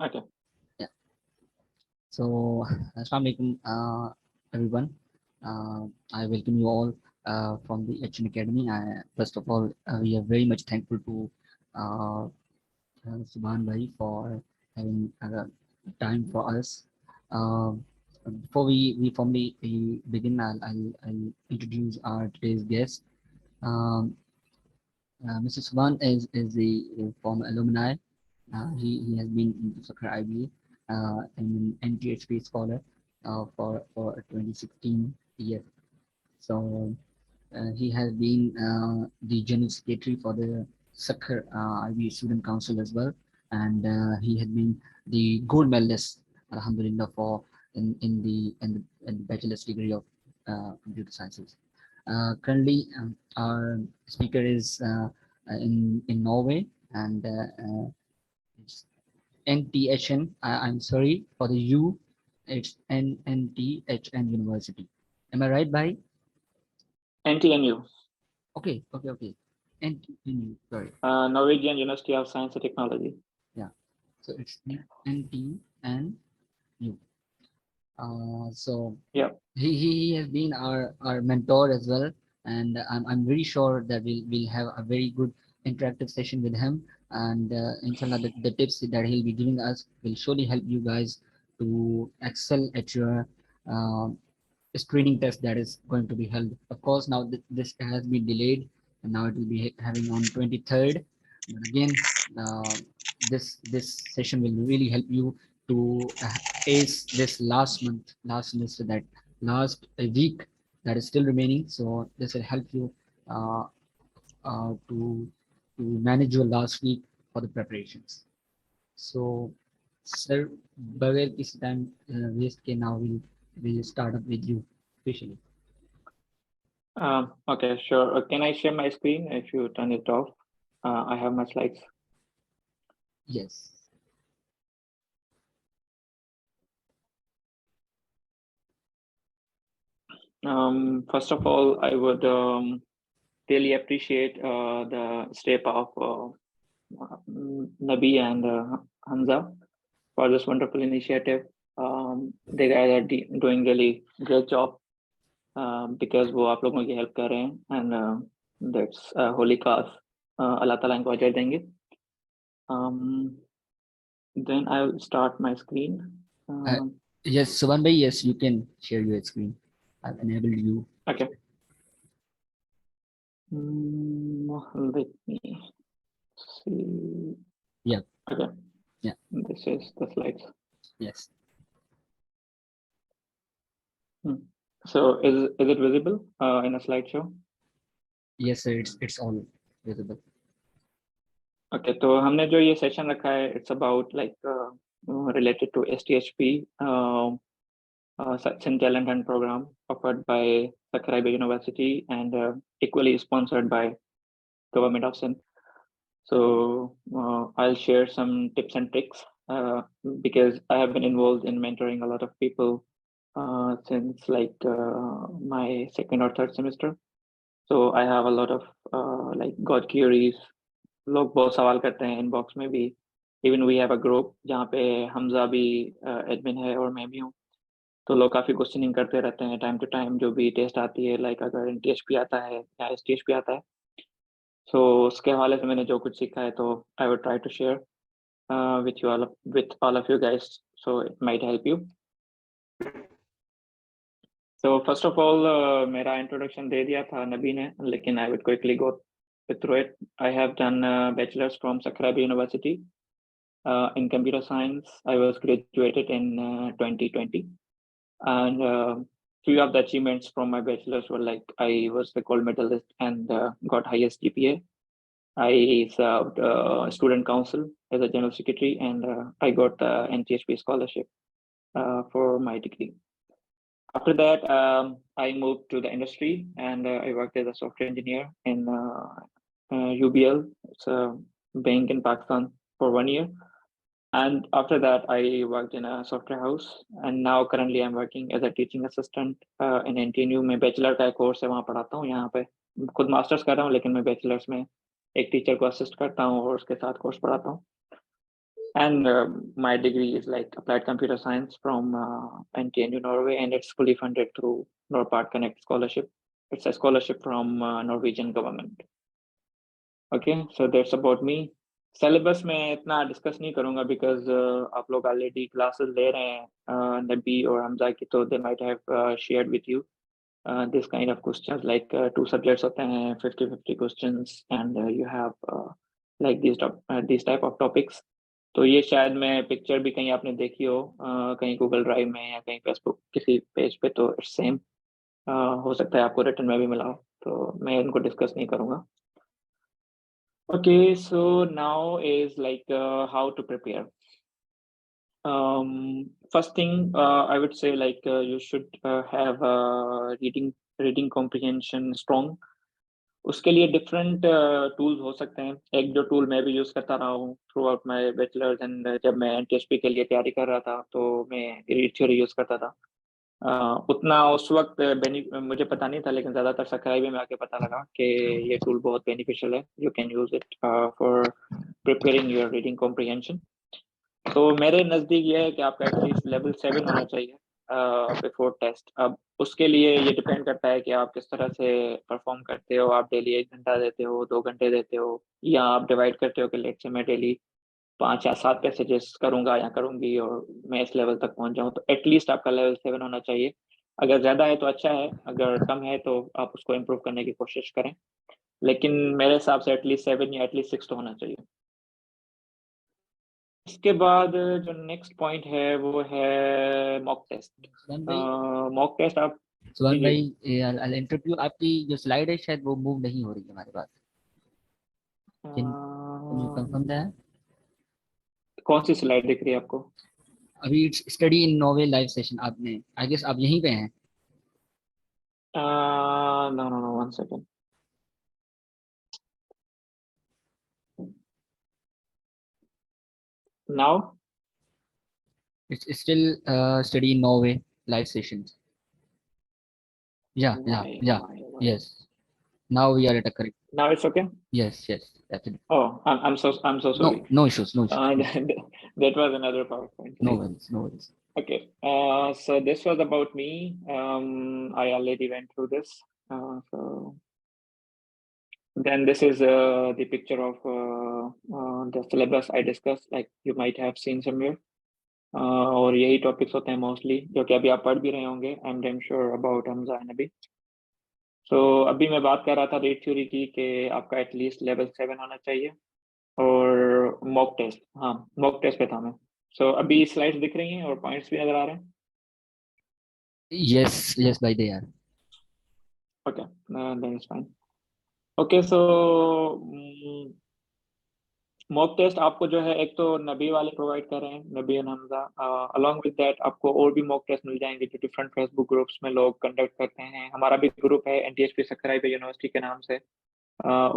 Okay. Yeah. So, Assalamu alaikum, everyone. I welcome you all from the HN Academy. First of all, we are very much thankful to uh, Subhan Bhai for having time for us. Uh, Before we formally begin, I'll introduce our today's guest. Um, Mr. Subhan is the former alumni. He has been in Sakra IBA and an NTHP scholar for 2016 year. So he has been the general secretary for the Sakra IBA Student Council as well, and he had been the gold medalist, Alhamdulillah, for in the bachelor's degree of computer sciences. Currently, our speaker is in Norway, and it's NTHN. I'm sorry for the U. It's NTHN University. Am I right, by? NTNU, Okay. NTNU. Sorry. Norwegian University of Science and Technology. Yeah. So it's NTNU. So Yeah. he has been our mentor as well, and I'm very sure that we'll have a very good interactive session with him, and inshallah the tips that he'll be giving us will surely help you guys to excel at your screening test that is going to be held. Of course, now this has been delayed, and now it will be having on 23rd. But again, this session will really help you to ace this last semester, that last week that is still remaining. So this will help you uh, to manage your last week for the preparations. So, sir, बगैर किसी time waste के now we'll start up with you officially. Okay, sure. Can I share my screen if you turn it off? I have my slides. Yes. First of all, I would really appreciate the step of Nabi and Hamza for this wonderful initiative. They guys are doing really great job because वो आप लोगों की help कर रहे हैं, and that's holy cause. अल्लाह ताला इनको अजर देंगे. Then I will start my screen. Yes, Suban bhai, yes, you can share your screen. I've enabled you. Okay. Let me see. Yeah. Okay. Yeah. This is the slides. Yes. So is it visible in a slideshow? Yes, sir. It's all visible. Okay. तो हमने जो ये session रखा है, it's about like related to STHP, Sachin Talent Hunt program offered by Sakkara University and equally sponsored by Government of Sindh. So I'll share some tips and tricks because I have been involved in mentoring a lot of people since like my second or third semester. So I have a lot of like God queries. लोग बहुत सवाल करते हैं inbox में भी. Even we have a group जहाँ पे हमजा भी admin है और मैं भी हूँ. तो लोग काफी क्वेश्चनिंग करते रहते हैं टाइम टू टाइम जो भी टेस्ट आती है, लाइक अगर एनटीएचपी आता है या एसटीएचपी आता है. सो उसके हवाले से मैंने जो कुछ सीखा है तो I would try to share with all of you guys, so it might help you. So first of all, मेरा इंट्रोडक्शन दे दिया था नबी ने, लेकिन I would quickly go through it. I have done bachelor's from Sakkara University in computer science. I was graduated in 2020, and few of the achievements from my bachelor's were like I was the gold medalist and got highest GPA. I served student council as a general secretary, and I got the NTHP scholarship for my degree. After that, I moved to the industry, and I worked as a software engineer in UBL. It's a bank in Pakistan for 1 year. And after that, I worked in a software house, and now currently I'm working as a teaching assistant in NTNU. मैं bachelor का course है वहाँ पढ़ाता हूँ. यहाँ पे खुद masters कर रहा हूँ, लेकिन मैं बैचलर्स में एक टीचर को असिस्ट करता हूँ और उसके साथ कोर्स पढ़ाता हूँ. And my degree is like applied computer science from NTNU Norway, and it's fully funded through NORPART Connect scholarship. It's a scholarship from Norwegian government. Okay, so that's about me. Syllabus में इतना discuss नहीं करूंगा because आप लोग already classes ले रहे हैं नबी और हमजा की, तो they might have shared with you this kind of questions, like two subjects होते हैं 50-50 questions, and you have like these type of topics. तो ये शायद मैं पिक्चर भी कहीं आपने देखी हो कहीं गूगल ड्राइव में या कहीं फेसबुक किसी पेज पे, तो इट्स सेम। हो सकता है आपको रिटर्न में भी मिला हो, तो मैं इनको डिस्कस नहीं करूंगा। Okay, so now is like how to prepare. First thing, I would say like you should have reading comprehension strong. उसके लिए डिफरेंट टूल्स हो सकते हैं। एक जो टूल मैं भी यूज करता रहा हूँ through out my bachelors, and जब मैं एनटीएसपी के लिए तैयारी कर रहा था तो मैं रीड थ्योरी यूज करता था। उतना उस वक्त मुझे पता नहीं था, लेकिन ज्यादातर सकराई में आके पता लगा कि ये टूल बहुत बेनिफिशियल है। You can use it for preparing your reading comprehension. तो मेरे नज़दीक ये है कि आपका एटलीस्ट लेवल 7 होना चाहिए बिफोर टेस्ट। अब उसके लिए ये डिपेंड करता है कि आप किस तरह से परफॉर्म करते हो। आप डेली 1 घंटा देते हो, 2 घंटे देते हो, या आप डिवाइड करते हो कि लेट्स से मैं डेली 5 या 7 मैसेजेस करूँगा या करूँगी और मैं इस लेवल तक पहुँच जाऊँ। तो एटलीस्ट आपका लेवल 7 होना चाहिए। अगर ज़्यादा है तो अच्छा है, अगर कम है तो आप उसको इम्प्रूव करने की कोशिश करें। लेकिन मेरे हिसाब से एटलीस्ट 7 या एटलीस्ट 6 तो होना चाहिए। इसके बाद जो नेक्स्ट पॉइंट है वो है मॉक टेस्ट। सुभान भाई, मॉक टेस्ट आप जी सुभान जी भाई, इंटरव्यू आपकी जो स्लाइड है शायद वो मूव नहीं हो रही है हमारे पास। Can you confirm that? कौन सी स्लाइड दिख रही है आपको? अभी it's study in Norway live session, आपने आई गेस आप यहीं पे हैं। No no no, 1 second. Now it's still study in Norway live sessions. Yeah why yeah why why yes, now we are at a correct. Now it's okay. Yes yes, absolutely. Oh, I'm so no sorry. No issues, no issues, That was another PowerPoint no slide. Worries, no worries. Okay, so this was about me. I already went through this. So then this is the picture of the syllabus I discussed, like you might have seen somewhere. और यही topics होते हैं mostly जो कि अभी आप पढ़ भी रहे होंगे। I am damn sure about Hamza and अभी। सो अभी मैं बात कर रहा था रेट थ्योरी की कि आपका एटलीस्ट लेवल 7 होना चाहिए। और मॉक टेस्ट, हाँ मॉक टेस्ट पे था मैं। सो अभी स्लाइड्स दिख रही हैं और पॉइंट्स भी नजर आ रहे हैं। यस यस भाई, दे यार। Okay, then it's fine. Okay, so mock test आपको जो है एक तो नबी वाले प्रोवाइड कर रहे हैं, नबी and Hamza. Along with that आपको और भी मॉक टेस्ट मिल जाएंगे जो डिफरेंट फेसबुक ग्रुप्स में लोग कंडक्ट करते हैं। हमारा भी ग्रुप है एनटीएचपी सक्राइब यूनिवर्सिटी के नाम से।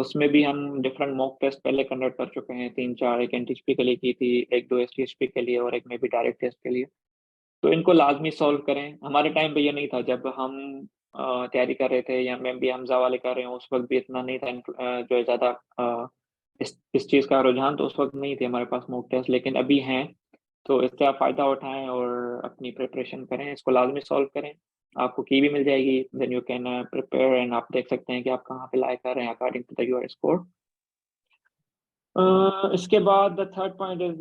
उसमें भी हम डिफरेंट मॉक टेस्ट पहले कंडक्ट कर चुके हैं, 3-4। एक एनटीएचपी के लिए की थी, एक 2 एसटीएचपी के लिए, और एक में भी डायरेक्ट टेस्ट के लिए। तो इनको लाजमी सॉल्व करें। हमारे टाइम पे ये नहीं था जब हम तैयारी कर रहे थे, या मैं भी हमजा वाले कर रहे हूँ, उस वक्त भी इतना नहीं था जो है ज्यादा इस चीज का रुझान तो उस वक्त नहीं थे हमारे पास मॉक टेस्ट, लेकिन अभी हैं। तो इससे आप फायदा उठाएं और अपनी प्रिपरेशन करें, इसको लाजमी सॉल्व करें। आपको की भी मिल जाएगी, then you can prepare, and आप देख सकते हैं कि आप कहाँ पे लाइक कर रहे हैं according to the your score. इसके बाद the third point is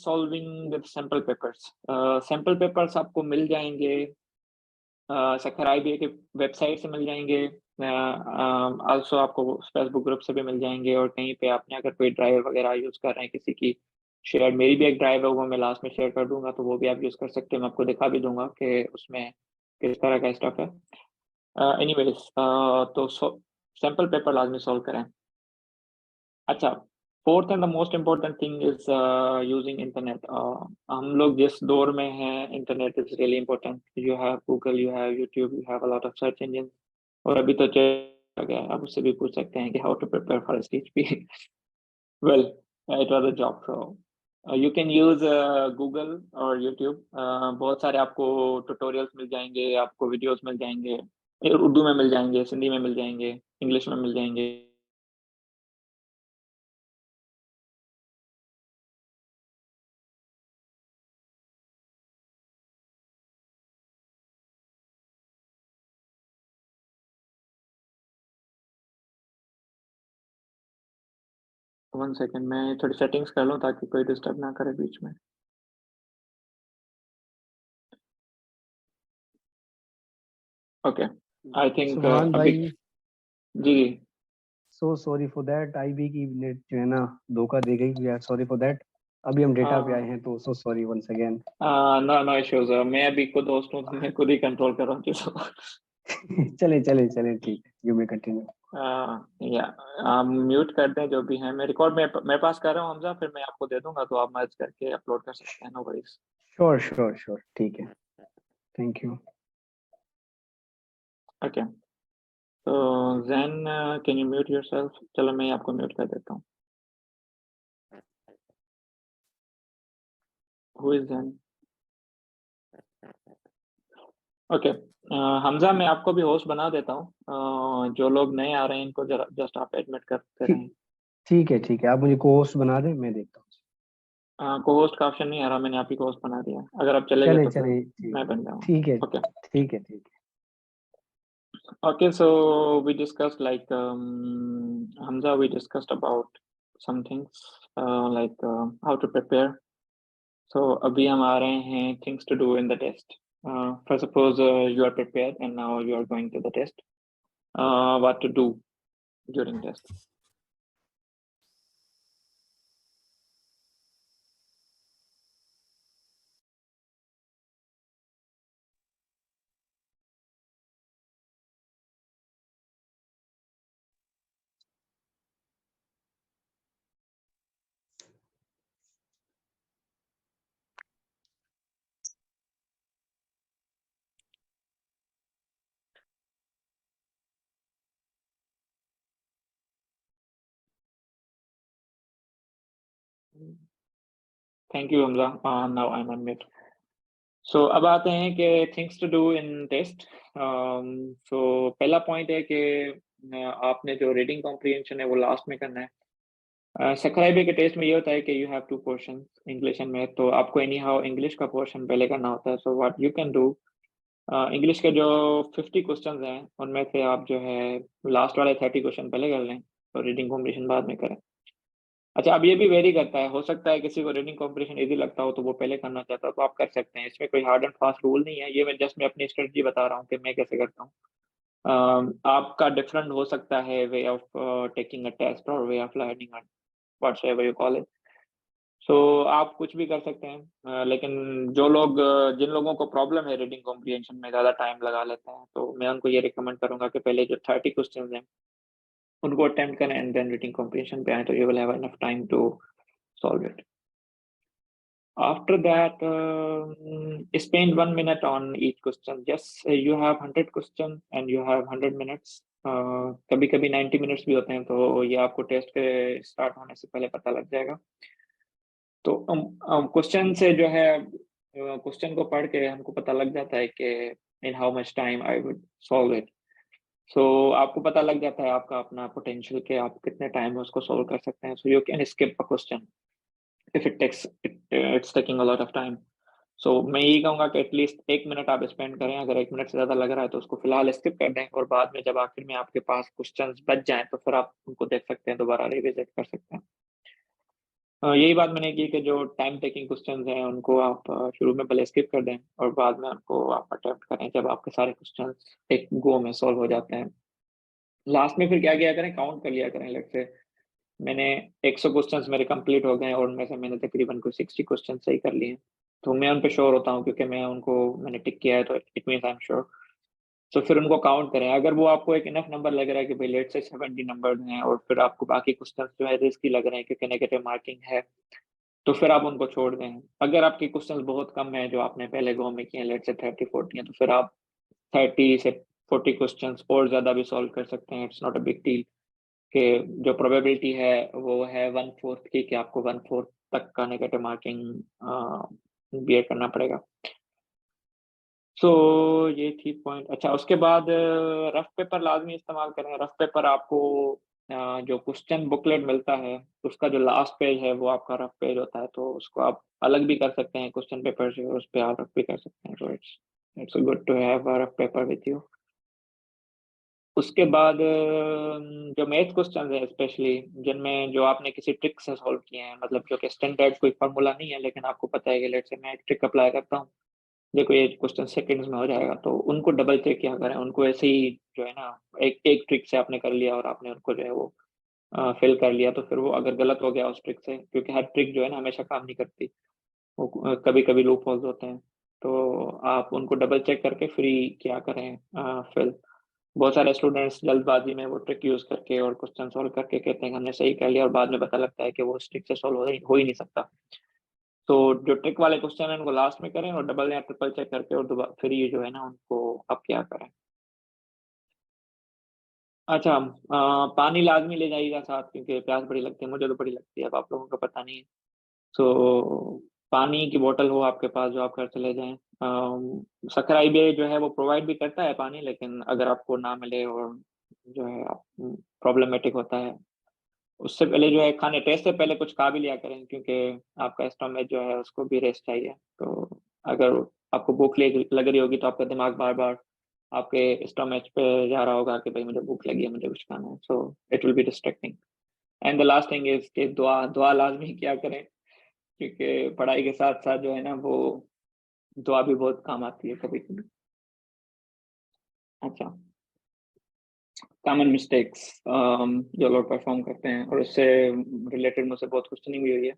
solving with sample papers. Sample papers आपको मिल जाएंगे सक्राइब की वेबसाइट से मिल जाएंगे। आल्सो आपको फेसबुक ग्रुप से भी मिल जाएंगे, और कहीं पे आपने अगर कोई ड्राइव वगैरह यूज कर रहे हैं किसी की शेयर, मेरी भी एक ड्राइव है वो मैं लास्ट में शेयर कर दूंगा, तो वो भी आप यूज कर सकते हैं। मैं आपको दिखा भी दूंगा कि उसमें किस तरह का स्टफ है। एनीवेज, तो सैम्पल पेपर लाजमी सॉल्व करें। अच्छा, fourth and the most important thing is using internet. हम लोग जिस दौर में हैं, internet is really important. You have Google, you have YouTube, you have a lot of search engine. और अभी तो चल गया, आप उससे भी पूछ सकते हैं कि how to prepare for speech भी। Well, it was a job, so you can use Google और यूट्यूब। बहुत सारे आपको ट्यूटोरियल्स मिल जाएंगे, आपको वीडियोस मिल जाएंगे, उर्दू में मिल जाएंगे, सिंधी में मिल जाएंगे, इंग्लिश में मिल जाएंगे। 1 सेकंड, मैं थोड़ी सेटिंग्स कर लूँ ताकि कोई डिस्टर्ब ना करे बीच में। ओके, आई थिंक सुभान अभी भाई, जी। So sorry for that. IB की नेट जो है ना धोखा दे गई। We are sorry for that. अभी हम डेटा पे आए हैं तो so sorry once again. No no issues, मैं अभी खुद होस्ट हूँ तो मैं खुद ही कंट्रोल कर रहा हूँ चीज़ों को। चले चले चले, ठीक है, यू मे कंटिन्यू। या आप म्यूट कर दें जो भी है, मैं रिकॉर्ड में मेरे पास कर रहा हूँ हमजा, फिर मैं आपको दे दूंगा तो आप मर्ज करके अपलोड कर सकते हैं, no worries. Sure sure sure, ठीक है, थैंक यू। ओके, तो Jain can you mute yourself? चलो मैं आपको म्यूट कर देता हूँ। Who is Jain? Okay, Hamza मैं आपको भी होस्ट बना देता हूँ। जो लोग नए आ रहे हैं इनको जरा जस्ट आप एडमिट करते ठीक रहें। ठीक है, आप मुझे को होस्ट बना दें, मैं देखता हूँ। को होस्ट का ऑप्शन नहीं आ रहा, मैंने आप ही को होस्ट बना दिया, अगर आप चले गए चले तो फिर चले, मैं बन जाऊँगा। ठीक है ओके ठीक है ठीक है। okay, so we discussed like Hamza, we discussed about some things how to prepare. So अभी हम आ रहे हैं things to do in the test. First suppose you are prepared and now you are going to the test. What to do during test? Thank you Hamza. Now I'm on mute. So अब आते हैं कि things to do in test. So पहला point है कि आपने जो reading comprehension है वो लास्ट में करना है। सक्राइबे के टेस्ट में ये होता है कि you have 2 portion English and math, तो आपको एनी हाउ इंग्लिश का पोर्शन पहले करना होता है। So what you can do, English के जो 50 क्वेश्चंस हैं उनमें से आप जो है लास्ट वाले 30 क्वेश्चन पहले कर लें और रीडिंग कॉम्प्रिहेंशन बाद में करें। अच्छा, अब ये भी वेरी करता है, हो सकता है किसी को रीडिंग कॉम्प्रिहेंशन इजी लगता हो तो वो पहले करना चाहता हो तो आप कर सकते हैं, इसमें कोई हार्ड एंड फास्ट रूल नहीं है, ये मैं अपनी स्ट्रेटजी बता रहा हूँ कि मैं कैसे करता हूँ। आपका डिफरेंट हो सकता है way of taking a test और way of learning, whatever you call it. So आप कुछ भी कर सकते हैं, लेकिन जिन लोगों को प्रॉब्लम है रीडिंग कॉम्प्रिहेंशन में, ज़्यादा टाइम लगा लेते हैं, तो मैं उनको ये रिकमेंड करूंगा कि पहले जो 30 क्वेश्चंस हैं उनको अटेम्प्ट करें एंड देन रीडिंग कॉम्प्रिहेंशन पे आए, तो you will have enough time to solve it. After that, spend 1 minute on each question. Yes, you have 100 questions and you have 100 minutes. कभी कभी 90 मिनट्स भी होते हैं, तो ये आपको टेस्ट के स्टार्ट होने से पहले पता लग जाएगा। तो क्वेश्चन से जो है क्वेश्चन को पढ़ के हमको पता लग जाता है कि in how much time I would solve it. So आपको पता लग जाता है आपका अपना पोटेंशियल के आप कितने टाइम में उसको सॉल्व कर सकते हैं। सो you can skip a question if it's taking a lot of time. So मैं यही कहूँगा कि एटलीस्ट 1 मिनट आप स्पेंड करें, अगर 1 मिनट से ज़्यादा लग रहा है तो उसको फिलहाल स्किप कर दें और बाद में जब आखिर में आपके पास क्वेश्चंस बच जाएं तो फिर आप उनको देख सकते हैं, दोबारा रिविजिट कर सकते हैं। यही बात मैंने की कि जो टाइम टेकिंग क्वेश्चंस हैं उनको आप शुरू में पहले स्किप कर दें और बाद में उनको आप अटेम्प्ट करें जब आपके सारे क्वेश्चंस एक गो में सॉल्व हो जाते हैं। लास्ट में फिर क्या किया करें, काउंट कर लिया करें। लेट्स से मैंने 100 क्वेश्चंस मेरे कंप्लीट हो गए और उनमें से मैंने तकरीबन कोई 60 क्वेश्चन सही कर लिए, तो मैं उन पे श्योर होता हूँ क्योंकि मैंने टिक किया है, तो it means I am sure. तो फिर उनको काउंट करें, अगर वो आपको एक इनफ नंबर लग रहा है कि भाई लेट से 70 नंबर हैं और फिर आपको बाकी क्वेश्चन जो है रिस्की लग रहे हैं क्योंकि नेगेटिव मार्किंग है, तो फिर आप उनको छोड़ दें। अगर आपके क्वेश्चन बहुत कम है जो आपने पहले गो में किए हैं, लेट से 30-40 हैं, तो फिर आप 30 से 40 क्वेश्चन और ज्यादा भी सॉल्व कर सकते हैं। It's not a big deal कि जो प्रोबेबिलिटी है वो है 1/4 की कि आपको 1/4 तक का नेगेटिव मार्किंग बियर करना पड़ेगा। सो ये थी पॉइंट। अच्छा, उसके बाद रफ पेपर लाजमी इस्तेमाल करें। रफ पेपर आपको जो क्वेश्चन बुकलेट मिलता है उसका जो लास्ट पेज है वो आपका रफ पेज होता है, तो उसको आप अलग भी कर सकते हैं क्वेश्चन पेपर से, उस पर आप रफ भी कर सकते हैं। So it's good to have a rough paper with you. उसके बाद जो मैथ क्वेश्चन है स्पेशली, जिनमें जो आपने किसी ट्रिक से सॉल्व किए हैं, मतलब जो कि स्टैंडर्ड कोई फार्मूला नहीं है, लेकिन आपको पता है कि लेट से मैं एक ट्रिक अप्लाई करता हूँ, देखो ये क्वेश्चन सेकंड्स में हो जाएगा, तो उनको डबल चेक किया करें। उनको ऐसे ही जो है ना, एक एक ट्रिक से आपने कर लिया और आपने उनको जो है वो फिल कर लिया, तो फिर वो अगर गलत हो गया उस ट्रिक से, क्योंकि हर ट्रिक जो है ना हमेशा काम नहीं करती, वो कभी कभी लूप होल्स होते हैं, तो आप उनको डबल चेक करके फ्री क्या करें फिल। बहुत सारे स्टूडेंट्स जल्दबाजी में वो ट्रिक यूज करके और क्वेश्चन सॉल्व करके कहते हैं कि हमने सही कर लिया, और बाद में पता लगता है कि वो उस ट्रिक से सॉल्व हो ही नहीं सकता। तो जो ट्रिक वाले क्वेश्चन है उनको लास्ट में करें और डबल या ट्रिपल चेक करके और दोबारा फिर ये जो है ना उनको अब क्या करें। अच्छा, पानी लाजमी ले जाइएगा साथ, क्योंकि प्यास बड़ी लगती है, मुझे तो बड़ी लगती है, अब आप लोगों का पता नहीं है। सो पानी की बोतल हो आपके पास जो आप घर से ले जाएं। सकराई भी जो है वो प्रोवाइड भी करता है पानी, लेकिन अगर आपको ना मिले और जो है प्रॉब्लमेटिक होता है, उससे पहले जो है खाने टेस्ट से पहले कुछ खा भी लिया करें, क्योंकि आपका स्टमक जो है उसको भी रेस्ट चाहिए। तो अगर आपको भूख लग रही होगी तो आपका दिमाग बार बार आपके स्टमच पे जा रहा होगा कि भाई मुझे भूख लगी है, मुझे कुछ खाना है, so it will be distracting. And the last thing is कि दुआ दुआ लाजमी क्या करें, क्योंकि पढ़ाई के साथ साथ जो है ना वो दुआ भी बहुत काम आती है कभी कभी। अच्छा, कॉमन मिस्टेक्स जो लोग परफॉर्म करते हैं, और उससे रिलेटेड मुझसे बहुत क्वेश्चनिंग भी हुई है।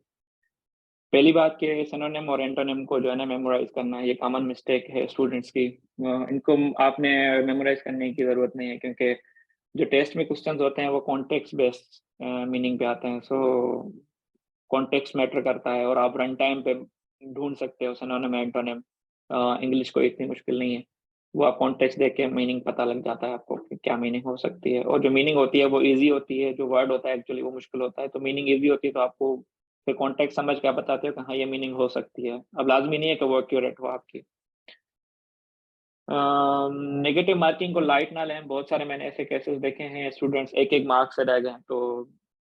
पहली बात कि सिनोनिम और एंटोनिम को जो है ना मेमोराइज करना, ये कॉमन मिस्टेक है स्टूडेंट्स की। इनको आपने मेमोराइज करने की जरूरत नहीं है, क्योंकि जो टेस्ट में क्वेश्चंस होते हैं वो कॉन्टेक्स्ट बेस्ड मीनिंग पे आते हैं। सो कॉन्टेक्स्ट मैटर करता है, और आप रन टाइम पे ढूंढ सकते हो सिनोनिम एंटोनिम। इंग्लिश कोई इतनी मुश्किल नहीं है, वो आप कॉन्टेक्स्ट देख के मीनिंग पता लग जाता है आपको कि क्या मीनिंग हो सकती है, और जो मीनिंग होती है वो इजी होती है, जो वर्ड होता है एक्चुअली वो मुश्किल होता है। तो मीनिंग इजी होती है तो आपको फिर कॉन्टेक्स्ट समझ के आप बताते हो कि हाँ ये मीनिंग हो सकती है। अब लाजमी नहीं है कि वो एक्यूरेट हो आपकी। नेगेटिव मार्किंग को लाइट ना लें। बहुत सारे मैंने ऐसे केसेस देखे हैं, स्टूडेंट्स एक एक मार्क से रह गए, तो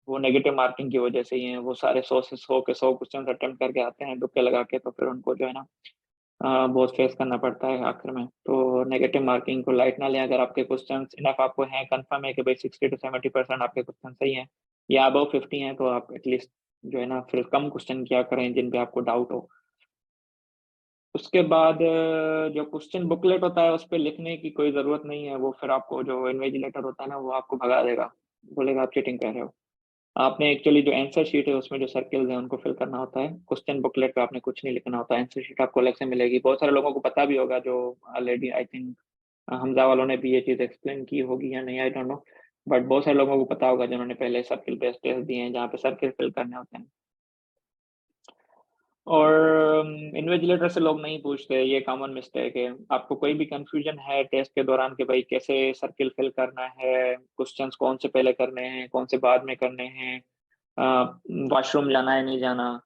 वो नेगेटिव मार्किंग की वजह से ही है। वो सारे 100 क्वेश्चन अटेम्प्ट करके आते हैं तुक्के लगा के, तो फिर उनको जो है ना बहुत फेस करना पड़ता है आखिर में। तो नेगेटिव मार्किंग को लाइट ना लें। अगर आपके क्वेश्चन इनफ आपको हैं, कंफर्म है कि भाई 60 to 70% आपके क्वेश्चन सही हैं या अबव 50 हैं, तो आप एटलीस्ट जो है ना फिर कम क्वेश्चन किया करें जिन पे आपको डाउट हो। उसके बाद जो क्वेश्चन बुकलेट होता है उस पर लिखने की कोई ज़रूरत नहीं है। वो फिर आपको जो इन्विजिलेटर होता है ना वो आपको भगा देगा, बोलेगा आप चीटिंग कर रहे हो। आपने एक्चुअली जो आंसर शीट है उसमें जो सर्कल्स हैं उनको फिल करना होता है। क्वेश्चन बुकलेट पे आपने कुछ नहीं लिखना होता है। आंसर शीट आपको अलग से मिलेगी। बहुत सारे लोगों को पता भी होगा, जो ऑलरेडी आई थिंक हमजा वालों ने भी ये चीज़ एक्सप्लेन की होगी या नहीं, आई डोंट नो, बट बहुत सारे लोगों को पता होगा जिन्होंने पहले सर्किल बेस्ड टेस्ट दिए हैं जहाँ पे सर्किल फिल करने होते हैं। और इन्विजिलेटर से लोग नहीं पूछते, ये कॉमन मिस्टेक है। आपको कोई भी कंफ्यूजन है टेस्ट के दौरान कि भाई कैसे सर्किल फिल करना है, क्वेश्चंस कौन से पहले करने हैं कौन से बाद में करने हैं, वॉशरूम जाना है नहीं जाना,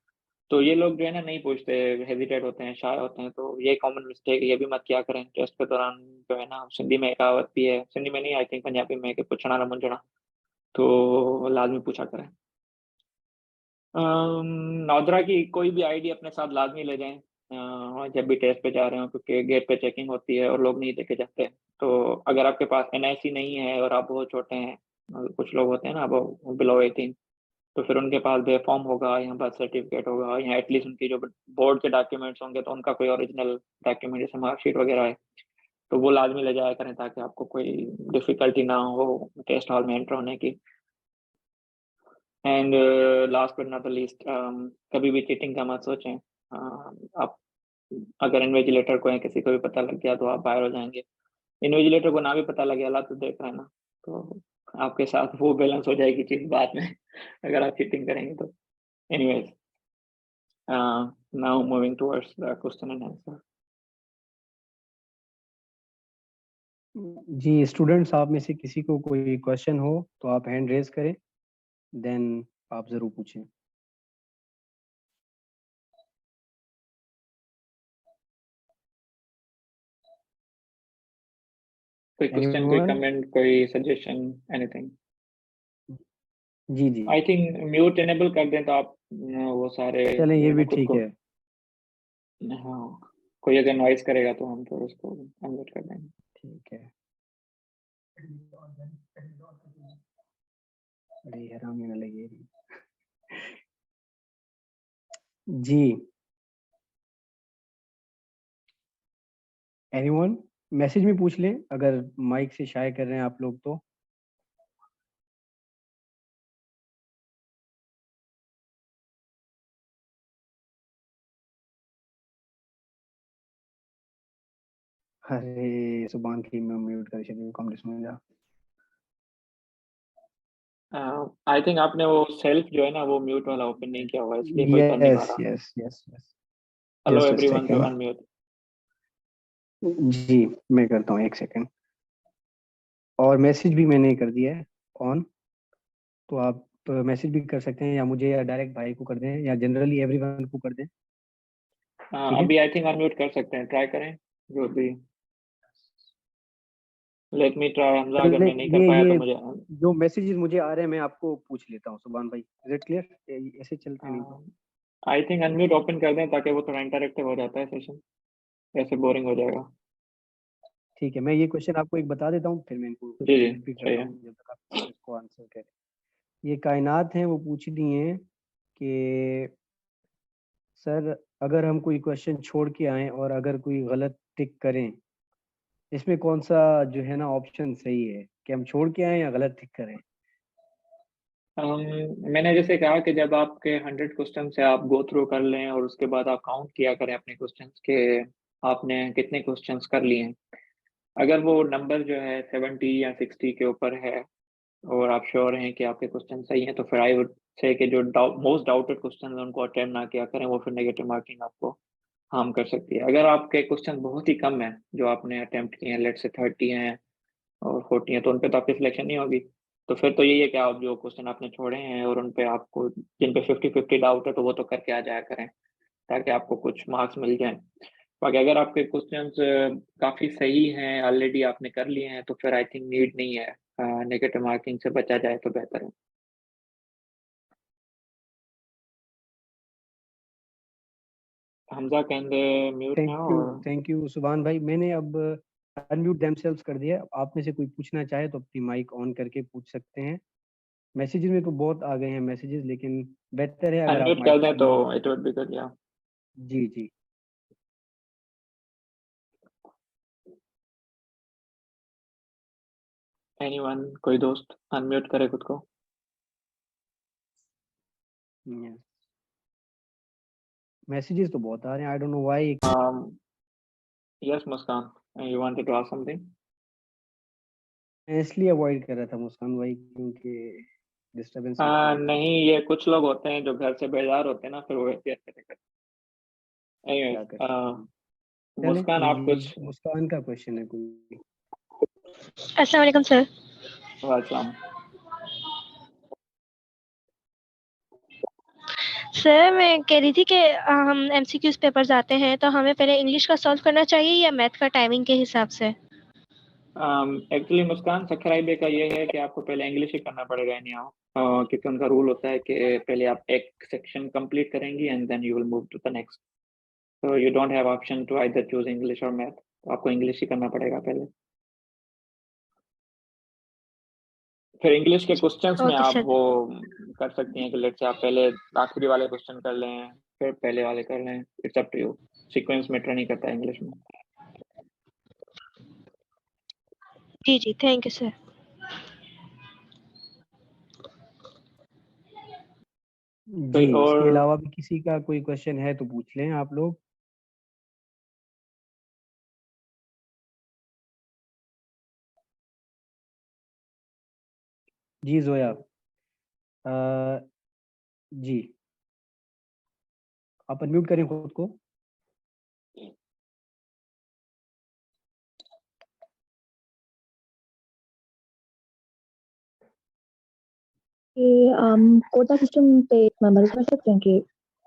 तो ये लोग जो है ना नहीं पूछते, हेजिटेट होते हैं, शाय होते हैं। तो ये कॉमन मिस्टेक है, ये भी मत किया करें टेस्ट के दौरान। जो है ना सिंधी में एक कहावत भी है, सिंधी में नहीं आई थिंक पंजाबी में, कि पूछना ना मुंझना, तो लाजमी पूछा करें। नादरा की कोई भी आईडी अपने साथ लाजमी ले जाएं जब भी टेस्ट पे जा रहे हो, क्योंकि गेट पे चेकिंग होती है और लोग नहीं लेके जाते। तो अगर आपके पास एनआईसी नहीं है और आप बहुत छोटे हैं, कुछ लोग होते हैं ना वो बिलो 18, तो फिर उनके पास बे फॉर्म होगा या बर्थ सर्टिफिकेट होगा या एटलीस्ट उनकी जो बोर्ड के डॉक्यूमेंट्स होंगे, तो उनका कोई ओरिजिनल डॉक्यूमेंट जैसे मार्कशीट वगैरह है, तो वो लाजमी ले जाया करें ताकि आपको कोई डिफिकल्टी ना हो टेस्ट हॉल में एंटर होने की। And last but not the least, कभी भी चीटिंग का मत सोचें। आप अगर इन्विजिलेटर को या किसी को भी पता लग गया तो आप बाहर हो जाएंगे। इन्विजिलेटर को ना भी पता लगे, अल्लाह तो देख रहा है ना, तो आपके साथ वो बैलेंस हो जाएगी चीज बाद में अगर आप चीटिंग करेंगे तो। Anyways, now moving towards the question and answer. जी स्टूडेंट्स, आप में से किसी को कोई क्वेश्चन हो तो आप हैंड रेज करें, देन आप जरूर पूछें। कोई क्वेश्चन, कोई Anyone? कमेंट, कोई सजेशन, एनीथिंग? जी जी, आई थिंक म्यूट इनेबल कर दें तो आप वो सारे चलें जो ये है ना भी खुद ठीक को, है। हाँ, कोई अगर नॉइस करेगा तो हम फिर उसको अनम्यूट कर देंगे। ठीक है। अरे हराम ना लगे जी। एनीवन मैसेज में पूछ लें अगर माइक से शाये कर रहे हैं आप लोग तो। अरे सुभान की मैं म्यूट कर शेड्यूल कॉम्प्लेक्स में जा। आई थिंक आपने वो सेल्फ जो है ना वो म्यूट वाला ओपन नहीं किया हुआ, इसलिए कोई कर नहीं पा यस रहा। Yes yes yes hello just a everyone two second. Unmute. जी मैं करता हूँ, एक सेकंड। और मैसेज भी मैंने कर दिया है ऑन, तो आप मैसेज भी कर सकते हैं या मुझे या डायरेक्ट भाई को कर दें या जनरली एवरीवन को कर दें। ठीक है, अभी आई थिंक अनम्यूट कर सकते हैं, ट्राई करें जो भी। लेट मी ट्राई हमजा, अगर चलें, मैं नहीं कर पाया तो ये मुझे जो मैसेजेस मुझे आ रहे हैं मैं आपको पूछ लेता हूँ सुभान भाई। Is it clear? ऐसे चलता है नहीं तो। आई थिंक अनम्यूट ओपन कर दें ताकि वो थोड़ा इंटरेक्टिव हो जाता है सेशन, ऐसे बोरिंग हो जाएगा। ठीक है, मैं ये क्वेश्चन आपको एक बता देता हूँ फिर मैं इनको जी जी रिपीट सही करता है। हूँ जब तक आप इसको आंसर करें। ये कायनात हैं, वो पूछ रही हैं कि सर अगर हम कोई क्वेश्चन छोड़ के आए और अगर कोई गलत टिक करें, इसमें कौन सा जो है ना ऑप्शन सही है कि हम छोड़ के आए या गलत टिक करें? मैंने जैसे कहा कि जब आपके 100 क्वेश्चन से आप गो थ्रू कर लें और उसके बाद आप काउंट किया करें अपने क्वेश्चंस के आपने कितने क्वेश्चंस कर लिए हैं। अगर वो नंबर जो है 70 या 60 के ऊपर है और आप श्योर हैं कि आपके क्वेश्चन सही हैं, तो फिर आई वुड से कि जो मोस्ट डाउटेड क्वेश्चन है उनको अटेम्प्ट ना किया करें, वो फिर नेगेटिव मार्किंग आपको हार्म कर सकती है। अगर आपके क्वेश्चन बहुत ही कम है जो आपने अटेम्प्ट किए हैं, लेट से 30 हैं और 40 हैं, तो उन पे तो आपकी सिलेक्शन नहीं होगी। तो फिर तो यही है कि आप जो क्वेश्चन आपने छोड़े हैं और उन पे आपको जिन पे 50-50 डाउट है तो वो तो करके आ जाया करें ताकि आपको कुछ मार्क्स मिल जाएं। बाकी अगर आपके क्वेश्चंस काफ़ी सही हैं, ऑलरेडी आपने कर लिए हैं, तो फिर आई थिंक नीड नहीं है, नेगेटिव मार्किंग से बचा जाए तो बेहतर है। हमजा कहते म्यूट है और थैंक यू सुभान भाई। मैंने अब अनम्यूट देमसेल्व्स कर दिया। आप में से कोई पूछना चाहे तो अपनी माइक ऑन करके पूछ सकते हैं। मैसेजेस में तो बहुत आ गए हैं मैसेजेस, लेकिन बेहतर है अगर आप अनम्यूट कर माइक दें तो unmute. It would be good या। जी जी। एनीवन, कोई दोस्त अनम्यूट करे खुद को। मैसेजेस तो बहुत आ रहे हैं, I don't know why. Yes Muskan, you wanted to ask something. मैं इसलिए अवॉइड कर रहा था मुस्कान भाई क्योंकि डिस्टरबेंस होती है तो नहीं, ये कुछ लोग होते हैं जो घर से बेजार होते हैं ना, फिर वो वैसे ऐसे करते हैं। क्या कर Anyways, सकते हैं। चलें, मुस्कान आप कुछ। मुस्कान का क्वेश्चन है कोई। अस्सलाम वालेकुम सर। वालेकुम। सर मैं कह रही थी कि हम एमसीक्यूज पेपर्स आते हैं तो हमें पहले इंग्लिश का सॉल्व करना चाहिए या मैथ का टाइमिंग के हिसाब से? एक्चुअली मुस्कान सखराइबे का ये है कि आपको पहले इंग्लिश ही करना पड़ेगा एनी हाउ, क्योंकि उनका रूल होता है कि पहले आप एक सेक्शन कंप्लीट करेंगी and then you will move to the next. तो you don't have option to either choose English or math, तो आपको इंग्लिश ही करना पड़ेगा पहले। फिर इंग्लिश के क्वेश्चंस में ओके आप सर। वो कर सकती हैं कि लेट से आप पहले आखिरी वाले क्वेश्चन कर लें फिर पहले वाले कर लें, it's up to you. Sequence matter नहीं करता इंग्लिश में। जी जी, थैंक यू सर। जी, कोई और? इसके अलावा भी किसी का कोई क्वेश्चन है तो पूछ लें आप लोग। जी जोया, जी आप अनम्यूट करें खुद को। कि कोटा सिस्टम पे मेमोरी कर सकते हैं कि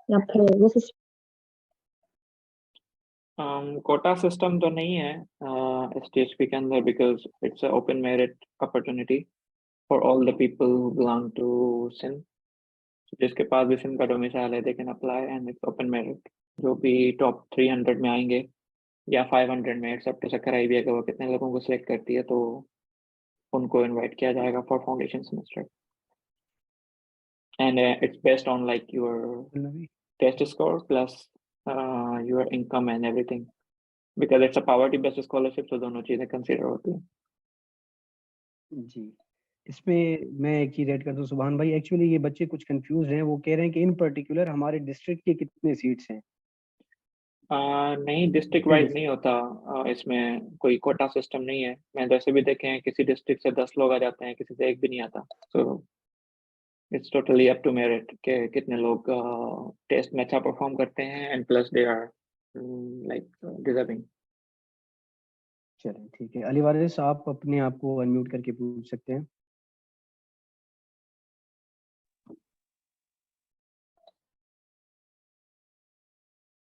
या फिर वो सिस्टम? कोटा सिस्टम तो नहीं है एसटीएचपी के अंदर, because it's open merit opportunity for all the people who belong to Sindh. जिसके पास भी सिंध का डोमिसाइल है they can apply and it's open merit. जो भी टॉप 300 में आएंगे या 500 में, it's up to Sukkur IB अगर वो कितने लोगों को सिलेक्ट करती है, तो उनको इनवाइट किया जाएगा for foundation semester, and it's based on like your test score plus your income and everything, because it's a poverty based scholarship, तो दोनों चीजें कंसिडर होती हैं। जी, इसमें मैं एक चीज ऐड कर दूं सुभान भाई, एक्चुअली ये बच्चे कुछ कंफ्यूज हैं, वो कह रहे हैं कि इन पर्टिकुलर हमारे डिस्ट्रिक्ट के कितने सीट्स हैं। नहीं, डिस्ट्रिक्ट वाइज नहीं होता, इसमें कोई कोटा सिस्टम नहीं है। मैं वैसे भी देखे हैं, किसी डिस्ट्रिक्ट से 10 लोग आ जाते हैं, किसी से एक भी नहीं आता। So it's totally up to merit के कितने लोग टेस्ट में अच्छा परफॉर्म करते हैं, and plus they are like deserving. चलिए ठीक है, अली वारिस आप अपने आप को अनम्यूट करके पूछ सकते हैं।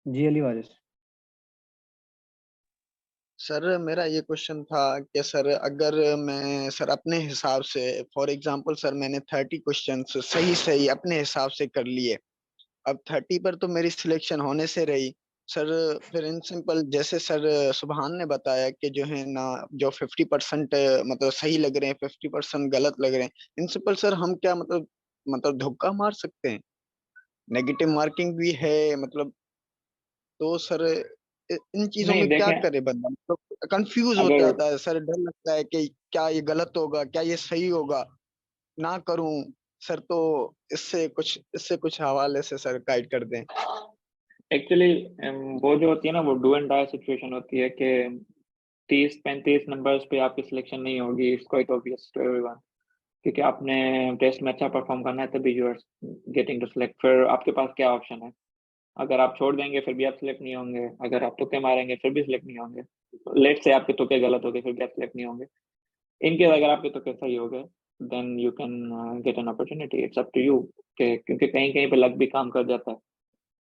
जी अली वारिस। सर मेरा ये क्वेश्चन था कि सर अगर मैं सर अपने हिसाब से फॉर एग्जांपल सर मैंने 30 क्वेश्चन सही सही अपने हिसाब से कर लिए, अब 30 पर तो मेरी सिलेक्शन होने से रही सर, फिर इन सिंपल जैसे सर सुभान ने बताया कि जो है ना जो 50% मतलब सही लग रहे हैं 50% गलत लग रहे हैं, इन सिंपल सर हम क्या मतलब धोखा मार सकते हैं, नेगेटिव मार्किंग भी है मतलब, तो सर इन चीजों नहीं में क्या देखें, करे बंदा, तो कंफ्यूज हो अगर जाता है सर, डर लगता है कि क्या ये गलत होगा क्या ये सही होगा, ना करूं सर, तो इससे कुछ हवाले से सर गाइड कर दें। एक्चुअली वो जो होती है ना, वो डू एंड डाई सिचुएशन होती है कि 30-35 नंबर्स पे आपकी सिलेक्शन नहीं होगी। It's quite obvious to everyone, क्योंकि आपने टेस्ट में अच्छा परफॉर्म करना है तभी you are getting to select. फिर आपके पास क्या ऑप्शन है? अगर आप छोड़ देंगे फिर भी आप सिलेक्ट नहीं होंगे, अगर आप तुक्के मारेंगे फिर भी सिलेक्ट नहीं होंगे। लेट से आपके तुक्के गलत हो गए फिर भी आप सिलेक्ट नहीं होंगे। इनके अगर आपके तुक्के सही हो गए then you can get an opportunity. It's up to you, क्योंकि कहीं कहीं पे लक भी काम कर जाता है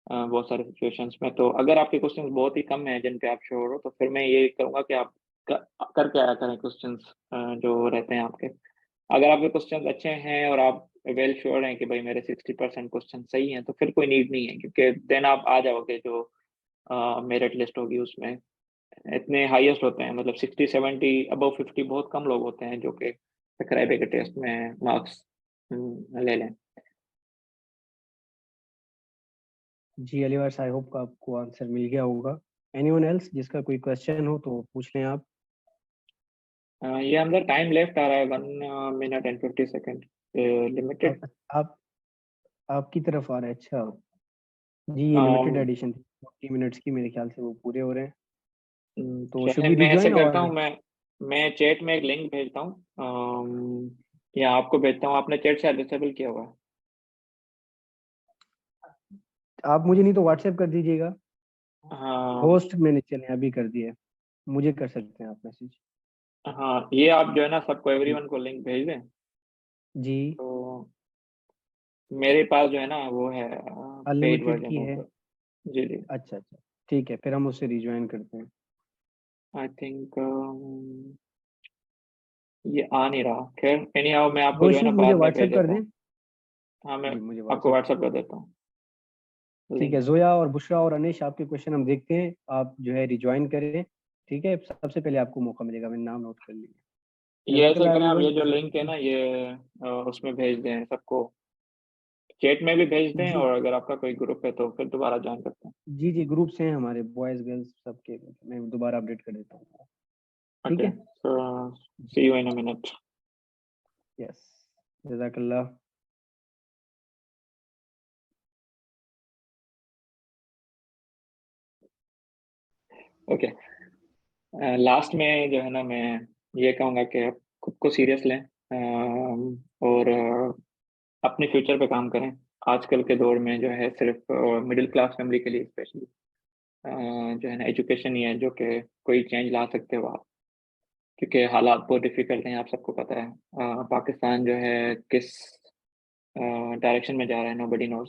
बहुत सारे सिचुएशंस में। तो अगर आपके क्वेश्चंस बहुत ही कम है जिन पे आप श्योर हो, तो फिर मैं ये करूंगा कि आप करके आया करें क्वेश्चंस जो रहते हैं आपके। अगर आपके क्वेश्चंस अच्छे हैं और आप वेल श्योर हैं कि भाई मेरे 60% क्वेश्चन सही हैं, तो फिर कोई नीड नहीं है, क्योंकि देन आप आ जाओगे जो मेरिट लिस्ट होगी उसमें। इतने हाईएस्ट होते हैं, मतलब 60-70 अबव 50 बहुत कम लोग होते हैं जो कि सक्राइबे के टेस्ट में मार्क्स ले लें। जी अली वारिस, आई होप आपको आंसर मिल गया होगा। एनीवन एल्स जिसका कोई क्वेश्चन हो तो पूछ लें आप। ये अंदर टाइम लेफ्ट आ रहा है 1 मिनट एंड 50 सेकेंड लिमिटेड। आप आपकी तरफ आ रहा है, अच्छा जी, ये लिमिटेड एडिशन थी 40 मिनट्स की, मेरे ख्याल से वो पूरे हो रहे हैं, तो शुड चलिए बी मैं ऐसे रिजॉइन करता और हूँ, मैं चैट में एक लिंक भेजता हूँ, या आपको भेजता हूँ। आपने चैट शायद डिसेबल किया हुआ है। आप मुझे नहीं तो व्हाट्सएप कर दीजिएगा। हाँ होस्ट मैंने चले अभी कर दिया है, मुझे कर सकते हैं आप मैसेज। हाँ, ये आप जो है ना सबको एवरीवन को लिंक भेज दें। जी तो मेरे पास जो है ना वो है पेड अनलिमिटेड वर्जन की है, है। तो जी जी। अच्छा अच्छा, ठीक है, फिर हम उससे रिज्वाइन करते हैं। आई थिंक ये आ नहीं रहा। खैर एनी हाउ, मैं आपको नो जो है ना इश्यूज, मुझे बाद में भेज व्हाट्सएप कर देता दें। हूँ। हाँ, मैं जी मुझे आपको व्हाट्सएप व्हाट्सएप कर कर दें। देता हूँ ठीक है, लिंक। जोया और बुशरा और अनिश आपके क्वेश्चन हम देखते हैं, आप जो है रिज्वाइन करें। ठीक है, सबसे पहले आपको मौका मिलेगा, मैंने नाम नोट कर लिया। ये ऐसे जज़ाकल्लाह करें, आप एवरीवन, ये जो जज़ाक। लिंक है ना ये उसमें भेज दें सबको, चैट में भी भेज दें, जी और अगर आपका कोई ग्रुप है तो फिर दोबारा ज्वाइन करते हैं। जी जी, ग्रुप्स हैं हमारे बॉयज गर्ल्स सबके, मैं दोबारा अपडेट कर देता हूँ। ठीक ओके, है, so see you in a minute. Yes, जज़ाकल्लाह। ओके, लास्ट में जो है ना मैं ये कहूँगा कि आप खुद को सीरियस लें, और अपने फ्यूचर पे काम करें। आजकल के दौर में जो है सिर्फ मिडिल क्लास फैमिली के लिए स्पेशली जो है ना एजुकेशन ही है जो कि कोई चेंज ला सकते हो आप, क्योंकि हालात बहुत डिफिकल्ट हैं, आप सबको पता है। पाकिस्तान जो है किस डायरेक्शन में जा रहा है, नोबडी नोज।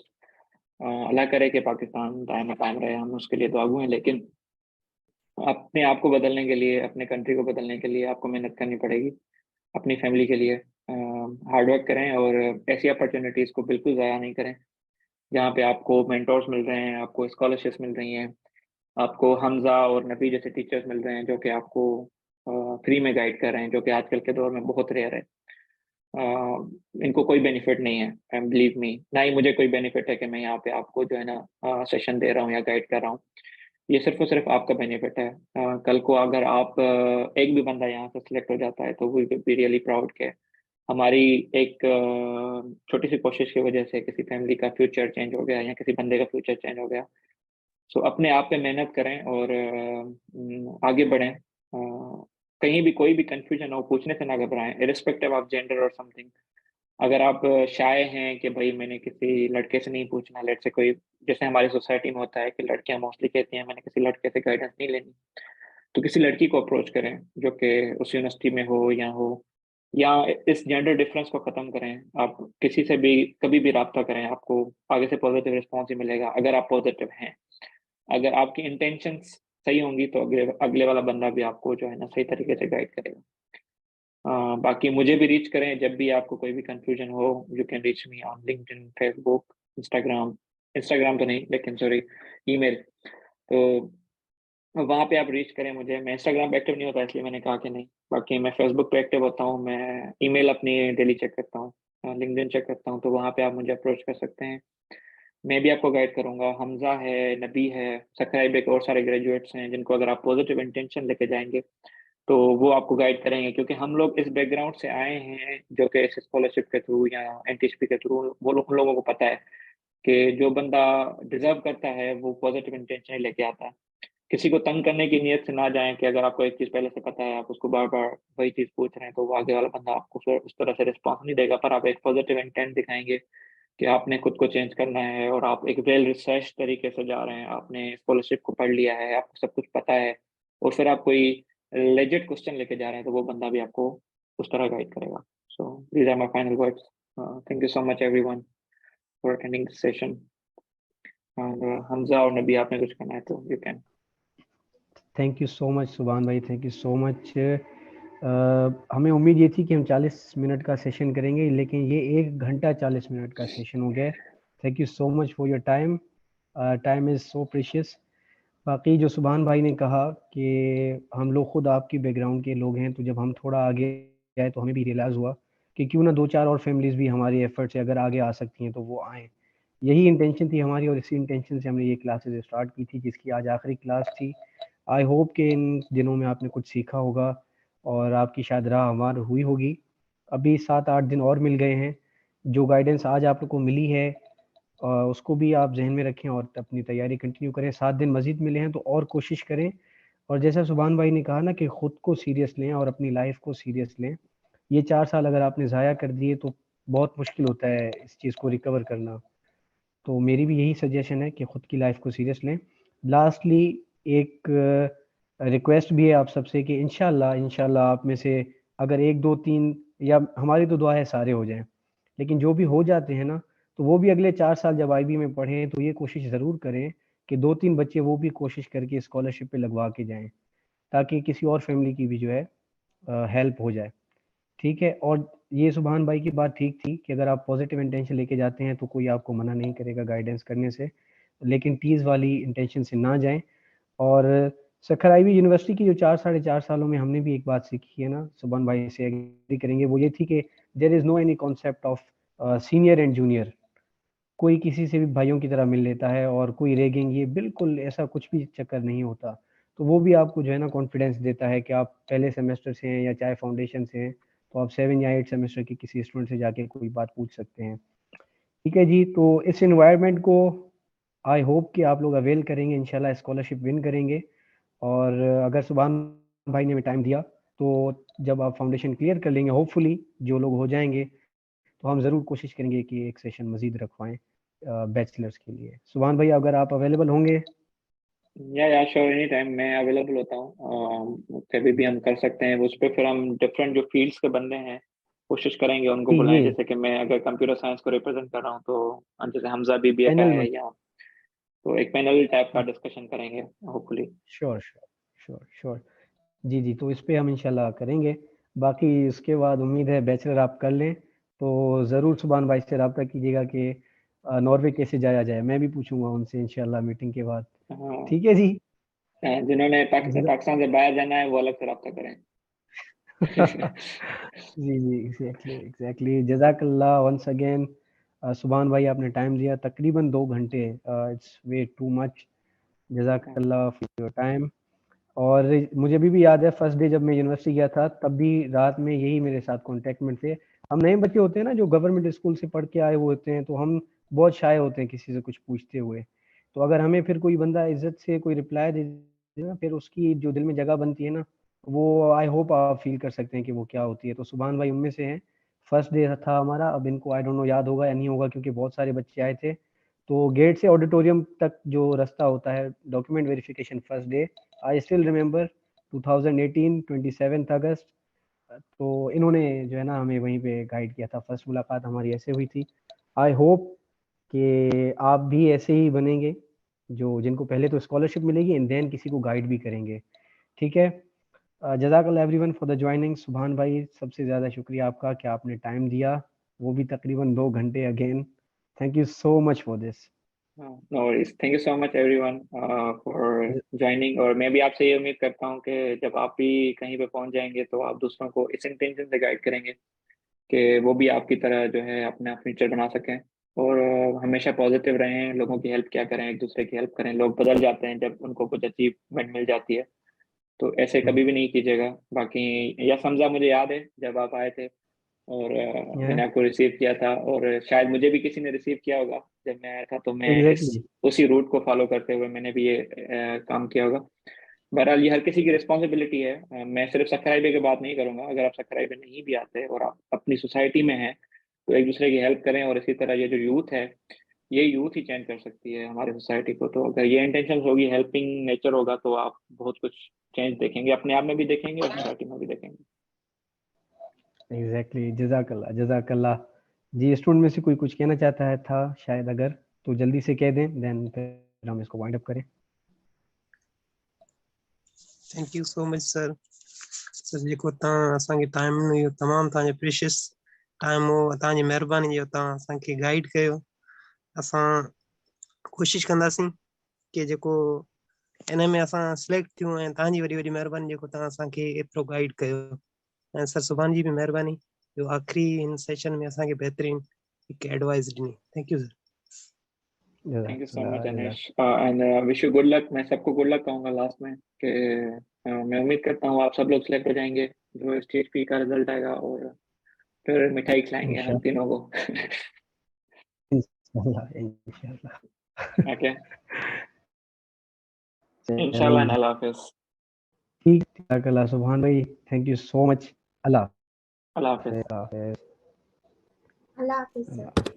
अल्लाह करे कि पाकिस्तान टाइम कायम रहे, हम उसके लिए दुआगू हैं। लेकिन अपने आप को बदलने के लिए, अपने कंट्री को बदलने के लिए आपको मेहनत करनी पड़ेगी, अपनी फैमिली के लिए हार्ड वर्क करें, और ऐसी अपॉर्चुनिटीज़ को बिल्कुल ज़ाया नहीं करें जहाँ पे आपको मेंटोर्स मिल रहे हैं, आपको स्कॉलरशिप्स मिल रही हैं, आपको हमजा और नबी जैसे टीचर्स मिल रहे हैं जो कि आपको फ्री में गाइड कर रहे हैं, जो कि आजकल के दौर में बहुत रेयर है। इनको कोई बेनिफिट नहीं है, बिलीव मी, ना ही मुझे कोई बेनिफिट है कि मैं यहाँ पे आपको जो है ना सेशन दे रहा हूँ या गाइड कर रहा हूँ। ये सिर्फ और सिर्फ आपका बेनिफिट है। कल को अगर आप एक भी बंदा यहाँ से सिलेक्ट हो जाता है तो we will be really proud के हमारी एक छोटी सी कोशिश की वजह से किसी फैमिली का फ्यूचर चेंज हो गया या किसी बंदे का फ्यूचर चेंज हो गया। सो अपने आप पे मेहनत करें और आगे बढ़ें। कहीं भी कोई भी कंफ्यूजन हो, पूछने से ना घबराएं, इरिस्पेक्टिव ऑफ जेंडर और समथिंग। अगर आप शाय हैं कि भाई मैंने किसी लड़के से नहीं पूछना, लेट से कोई, जैसे हमारी सोसाइटी में होता है कि लड़कियां मोस्टली कहती हैं मैंने किसी लड़के से गाइडेंस नहीं लेनी, तो किसी लड़की को अप्रोच करें जो कि उस यूनिवर्सिटी में हो, या इस जेंडर डिफरेंस को खत्म करें। आप किसी से भी कभी भी राब्ता करें, आपको आगे से पॉजिटिव रिस्पॉन्स ही मिलेगा अगर आप पॉजिटिव हैं। अगर आपकी इंटेंशंस सही होंगी तो अगले वाला बंदा भी आपको जो है ना सही तरीके से गाइड करेगा। बाकी मुझे भी रीच करें जब भी आपको कोई भी कंफ्यूजन हो। You can reach me on LinkedIn, Facebook, Instagram तो नहीं लेकिन सॉरी, ईमेल। तो वहाँ पे आप रीच करें मुझे। मैं इंस्टाग्राम पे एक्टिव नहीं होता इसलिए मैंने कहा कि नहीं, बाकी मैं फेसबुक पे एक्टिव होता हूँ, मैं ईमेल अपनी डेली चेक करता हूँ, लिंक्डइन चेक करता हूँ, तो वहाँ पे आप मुझे अप्रोच कर सकते हैं। मैं भी आपको गाइड करूंगा। हमजा है, नबी है, सखराइब एक और सारे ग्रेजुएट्स हैं जिनको अगर आप पॉजिटिव इंटेंशन लेके जाएंगे तो वो आपको गाइड करेंगे, क्योंकि हम लोग इस बैकग्राउंड से आए हैं जो कि इस स्कॉलरशिप के थ्रू या एनटीएसपी के थ्रू, वो लोग, उन लोगों को पता है कि जो बंदा डिजर्व करता है वो पॉजिटिव इंटेंशन ही लेके आता है। किसी को तंग करने की नीयत से ना जाएं कि अगर आपको एक चीज पहले से पता है आप उसको बार बार वही चीज पूछ रहे हैं तो वो आगे वाला बंदा आपको फिर उस तरह से रिस्पॉन्स नहीं देगा। पर आप एक पॉजिटिव इंटेंट दिखाएंगे कि आपने खुद को चेंज करना है और आप एक वेल रिसर्च तरीके से जा रहे हैं, आपने स्कॉलरशिप को पढ़ लिया है, आपको सब कुछ पता है, और फिर आप कोई लेजिट क्वेश्चन लेके जा रहे हैं तो वो बंदा भी आपको उस तरह गाइड करेगा। So these are my final words. Thank you so much everyone for attending this session. और हमजा और नबी आपने कुछ करना है तो you can. Thank you so much Subhan भाई, थैंक यू सो मच। हमें उम्मीद ये थी कि हम 40 मिनट का सेशन करेंगे, लेकिन ये 1 घंटा 40 मिनट का सेशन हो गया। Thank you so much for your time, time is so precious. बाकी जो सुभान भाई ने कहा कि हम लोग खुद आपकी बैकग्राउंड के लोग हैं, तो जब हम थोड़ा आगे आए तो हमें भी रियलाइज़ हुआ कि क्यों ना 2-4 और फैमिलीज़ भी हमारी एफर्ट से अगर आगे आ सकती हैं तो वो आएँ। यही इंटेंशन थी हमारी और इसी इंटेंशन से हमने ये क्लासेस स्टार्ट की थी, जिसकी आज आखिरी क्लास थी। आई होप कि इन दिनों में आपने कुछ सीखा होगा और आपकी शायद राह हमार हुई होगी। अभी 7-8 दिन और मिल गए हैं। जो गाइडेंस आज आप लोग को मिली है उसको भी आप जहन में रखें और अपनी तैयारी कंटिन्यू करें। 7 दिन मज़ीद मिले हैं तो और कोशिश करें, और जैसा सुभान भाई ने कहा ना कि ख़ुद को सीरियस लें और अपनी लाइफ को सीरियस लें। ये 4 साल अगर आपने ज़ाया कर दिए तो बहुत मुश्किल होता है इस चीज़ को रिकवर करना। तो मेरी भी यही सजेशन है कि ख़ुद की लाइफ को सीरियस लें। लास्टली एक रिक्वेस्ट भी है आप सबसे कि इंशाल्लाह आप में से अगर 1, 2, 3, या हमारी तो दुआ है सारे हो जाएं, लेकिन जो भी हो जाते हैं ना, तो वो भी अगले 4 साल जब आईबी में पढ़ें तो ये कोशिश ज़रूर करें कि 2-3 बच्चे वो भी कोशिश करके स्कॉलरशिप पे लगवा के जाएं, ताकि किसी और फैमिली की भी जो है हेल्प हो जाए। ठीक है, और ये सुभान भाई की बात ठीक थी कि अगर आप पॉजिटिव इंटेंशन लेके जाते हैं तो कोई आपको मना नहीं करेगा गाइडेंस करने से, लेकिन टीज़ वाली इंटेंशन से ना जाएं। और सखर आईवी यूनिवर्सिटी की जो 4 साढ़े 4 सालों में हमने भी एक बात सीखी है ना, सुभान भाई से एग्री करेंगे, वो ये थी कि there is no any concept of senior and junior. कोई किसी से भी भाइयों की तरह मिल लेता है और कोई रैगिंग, ये बिल्कुल ऐसा कुछ भी चक्कर नहीं होता। तो वो भी आपको जो है ना कॉन्फिडेंस देता है कि आप पहले सेमेस्टर से हैं या चाहे फाउंडेशन से हैं तो आप 7 या 8 सेमेस्टर के किसी स्टूडेंट से जाके कोई बात पूछ सकते हैं। ठीक है जी, तो इस एनवायरनमेंट को आई होप कि आप लोग अवेल करेंगे, इंशाल्लाह स्कॉलरशिप विन करेंगे। और अगर सुभान भाई ने टाइम दिया तो जब आप फाउंडेशन क्लियर कर लेंगे, होपफुली जो लोग हो जाएंगे, तो हम ज़रूर कोशिश करेंगे कि एक सेशन मज़ीद रखवाएं बैचलर्स के लिए। सुभान भाई अगर आप अवेलेबल होंगे? या श्योर, एनी टाइम मैं अवेलेबल होता हूँ। कभी भी हम कर सकते हैं उस पर। फिर हम डिफरेंट जो फील्ड्स के बंदे हैं कोशिश करेंगे उनको जी, बुलाएं, ये जैसे कि मैं अगर कंप्यूटर साइंस को रिप्रेजेंट कर रहा हूँ तो जैसे हमजा बीबीए का पैनल है, में। या तो एक पैनल टाइप का डिस्कशन करेंगे hopefully. Sure sure sure sure. जी जी, तो इस पे हम इंशाल्लाह करेंगे। बाकी इसके बाद उम्मीद है बैचलर आप कर लें तो ज़रूर सुभान भाई से रब्ता कीजिएगा कि नॉर्वे कैसे जाया जाए। मैं भी पूछूंगा उनसे इंशाल्लाह मीटिंग के बाद। हाँ, ठीक है जी। जिन्होंने जज़ा- पाकिस्तान से बाहर जाना है वो अलग से रब्ता करें। जी जी, एग्जैक्टली जज़ाकल्लाह वंस अगेन। सुभान भाई आपने टाइम दिया तकरीबन 2 घंटे, इट्स वे टू मच। जज़ाकल्लाह फॉर योर टाइम। और मुझे अभी भी याद है फर्स्ट डे जब मैं यूनिवर्सिटी गया था, तब भी रात में यही मेरे साथ कांटेक्ट में थे। हम नए बच्चे होते हैं ना, जो गवर्नमेंट स्कूल से पढ़ के आए हुए होते हैं, तो हम बहुत शाय होते हैं किसी से कुछ पूछते हुए। तो अगर हमें फिर कोई बंदा इज्जत से कोई रिप्लाई दे दे ना, फिर उसकी जो दिल में जगह बनती है ना, वो आई होप आप फील कर सकते हैं कि वो क्या होती है। तो सुभान भाई उनमें से हैं। फर्स्ट डे था हमारा, अब इनको आई डोंट नो याद होगा या नहीं होगा, क्योंकि बहुत सारे बच्चे आए थे। तो गेट से ऑडिटोरियम तक जो रास्ता होता है, document verification first day, I still remember 2018 27 अगस्त। तो इन्होंने जो है ना हमें वहीं पे गाइड किया था। फर्स्ट मुलाकात हमारी ऐसे हुई थी। आई होप कि आप भी ऐसे ही बनेंगे, जो जिनको पहले तो स्कॉलरशिप मिलेगी एंड देन किसी को गाइड भी करेंगे। ठीक है। जज़ाकल्लाह एवरीवन फॉर द ज्वाइनिंग। सुभान भाई सबसे ज़्यादा शुक्रिया आपका कि आपने टाइम दिया, वो भी तकरीबन 2 घंटे again. Thank you so much for this. No worries, thank you so much everyone for joining. और मैं भी आपसे ये उम्मीद करता हूँ कि जब आप भी कहीं पे पहुंच जाएंगे तो आप दूसरों को इस इंटेंशन से गाइड करेंगे कि वो भी आपकी तरह जो है अपना फ्यूचर बना सकें। और हमेशा पॉजिटिव रहें, लोगों की हेल्प क्या करें, एक दूसरे की हेल्प करें। लोग बदल जाते हैं जब उनको कुछ अचीवमेंट मिल जाती है, तो ऐसे कभी भी नहीं कीजिएगा। बाकी यह समझा मुझे याद है जब आप आए थे और मैंने आपको रिसीव किया था, और शायद मुझे भी किसी ने रिसीव किया होगा जब मैं आया था, तो मैं इस एग्जैक्टली। उसी रूट को फॉलो करते हुए मैंने भी ये काम किया होगा। बहरहाल ये हर किसी की रिस्पॉन्सिबिलिटी है। मैं सिर्फ सक्राइबे की बात नहीं करूंगा। अगर आप सक्राइबे नहीं भी आते और आप अपनी सोसाइटी में हैं, तो एक दूसरे की हेल्प करें। और इसी तरह ये जो यूथ है, ये यूथ ही चेंज कर सकती है हमारे सोसाइटी को। तो अगर ये इंटेंशन होगी, हेल्पिंग नेचर होगा, तो आप बहुत कुछ चेंज देखेंगे, अपने आप में भी देखेंगे और सोसाइटी में भी देखेंगे। एग्जैक्टली जज़ाकल्लाह जज़ाकल्लाह। जी, स्टूडेंट में से कोई कुछ कहना चाहता है था शायद, अगर तो जल्दी से कह दें, देन फिर हम इसको वाइंड अप करें। Thank you so much sir. Sir जेको तव्हां असांखे टाइम ॾिनो, तमामु तव्हांजो प्रीशियस टाइम हो, तव्हांजी महिरबानी जो तव्हां असांखे गाइड कयो। असां कोशिशि कंदासीं कि जेको इन में असां सिलेक्ट थियूं, ऐं तव्हांजी वॾी वॾी महिरबानी जेको तव्हां असांखे एतिरो गाइड कयो। ऐं सर सुभान जी बि महिरबानी जो आख़िरी हिन सेशन में असांखे बहितरीन हिकु एडवाइस ॾिनी। Thank you sir. Thank you so much जज़ाकल्लाह Anish, and wish you good luck. मैं सबको गुड लक कहूंगा लास्ट में कि मैं उम्मीद करता हूँ आप सब लोग सिलेक्ट हो जाएंगे जो स्टेज पी का रिजल्ट आएगा, और फिर मिठाई खिलाएंगे हम तीनों को। इंशाल्लाह। ओके, इंशाल्लाह। अल्लाह हाफिज। ठीक, जज़ाकल्लाह सुभान भाई, थैंक यू सो मच। अल्लाह अल्लाह हाफिज। हाफिज़। अल्लाह हाफिज़ सर।